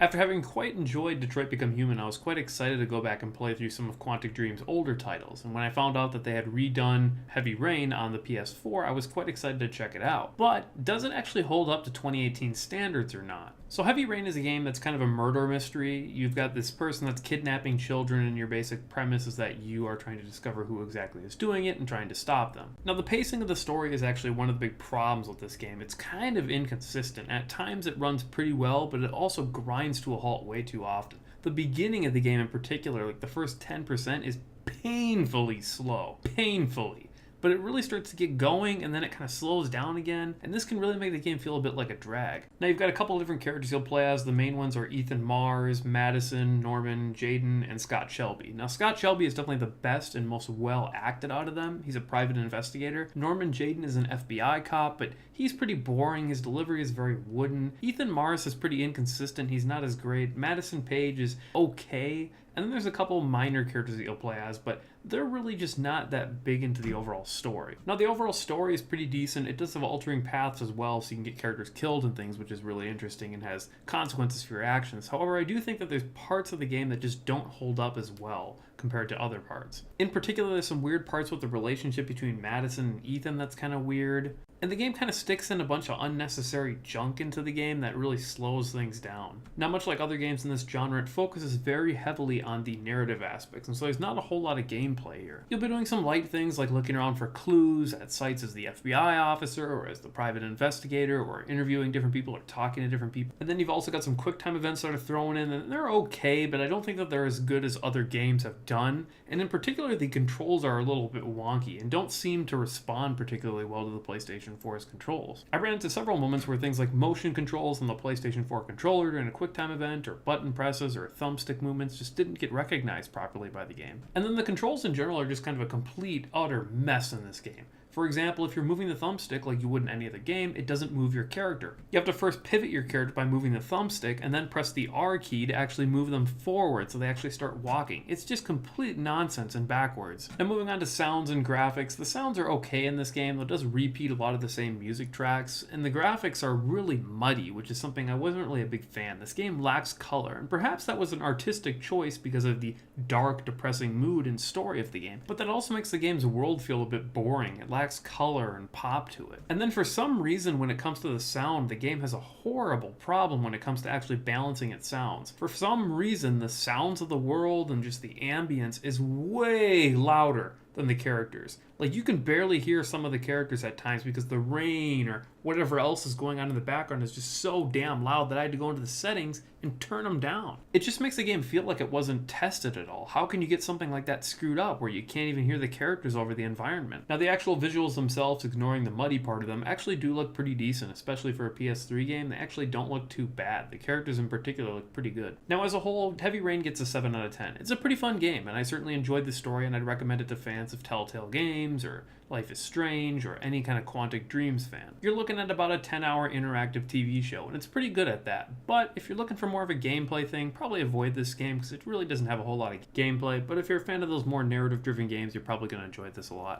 After having quite enjoyed Detroit Become Human, I was quite excited to go back and play through some of Quantic Dream's older titles, and when I found out that they had redone Heavy Rain on the PS4, I was quite excited to check it out. But does it actually hold up to 2018 standards or not? So Heavy Rain is a game that's kind of a murder mystery. You've got this person that's kidnapping children, and your basic premise is that you are trying to discover who exactly is doing it and trying to stop them. Now, the pacing of the story is actually one of the big problems with this game. It's kind of inconsistent. At times it runs pretty well, but it also grinds to a halt way too often. The beginning of the game in particular, like the first 10%, is painfully slow. Painfully. But it really starts to get going, and then it kind of slows down again, and this can really make the game feel a bit like a drag. Now, you've got a couple of different characters you'll play as. The main ones are Ethan Mars, Madison, Norman, Jaden, and Scott Shelby. Now, Scott Shelby is definitely the best and most well acted out of them. He's a private investigator. Norman Jaden is an FBI cop, but he's pretty boring. His delivery is very wooden. Ethan Mars is pretty inconsistent. He's not as great. Madison Page is okay. And then there's a couple minor characters that you'll play as, but they're really just not that big into the overall story. Now, the overall story is pretty decent. It does have altering paths as well, so you can get characters killed and things, which is really interesting and has consequences for your actions. However, I do think that there's parts of the game that just don't hold up as well compared to other parts. In particular, there's some weird parts with the relationship between Madison and Ethan that's kind of weird. And the game kind of sticks in a bunch of unnecessary junk into the game that really slows things down. Now, much like other games in this genre, it focuses very heavily on the narrative aspects, and so there's not a whole lot of gameplay here. You'll be doing some light things like looking around for clues at sites as the FBI officer or as the private investigator, or interviewing different people or talking to different people. And then you've also got some quick time events that are thrown in, and they're okay, but I don't think that they're as good as other games have done. And in particular, the controls are a little bit wonky and don't seem to respond particularly well to the PlayStation 4's controls. I ran into several moments where things like motion controls on the PlayStation 4 controller during a QuickTime event, or button presses or thumbstick movements just didn't get recognized properly by the game. And then the controls in general are just kind of a complete, utter mess in this game. For example, if you're moving the thumbstick like you would in any other game, it doesn't move your character. You have to first pivot your character by moving the thumbstick and then press the R key to actually move them forward so they actually start walking. It's just complete nonsense and backwards. And moving on to sounds and graphics, the sounds are okay in this game, though it does repeat a lot of the same music tracks, and the graphics are really muddy, which is something I wasn't really a big fan. This game lacks color, and perhaps that was an artistic choice because of the dark, depressing mood and story of the game, but that also makes the game's world feel a bit boring. It lacks color and pop to it. And then for some reason, when it comes to the sound, the game has a horrible problem when it comes to actually balancing its sounds. For some reason, the sounds of the world and just the ambience is way louder than the characters. Like, you can barely hear some of the characters at times because the rain or whatever else is going on in the background is just so damn loud that I had to go into the settings and turn them down. It just makes the game feel like it wasn't tested at all. How can you get something like that screwed up where you can't even hear the characters over the environment? Now, the actual visuals themselves, ignoring the muddy part of them, actually do look pretty decent, especially for a PS3 game. They actually don't look too bad. The characters in particular look pretty good. Now, as a whole, Heavy Rain gets a 7 out of 10. It's a pretty fun game, and I certainly enjoyed the story, and I'd recommend it to fans of Telltale Games, or Life is Strange, or any kind of Quantic Dreams fan. You're looking at about a 10-hour interactive TV show, and it's pretty good at that. But if you're looking for more of a gameplay thing, probably avoid this game because it really doesn't have a whole lot of gameplay. But if you're a fan of those more narrative-driven games, you're probably going to enjoy this a lot.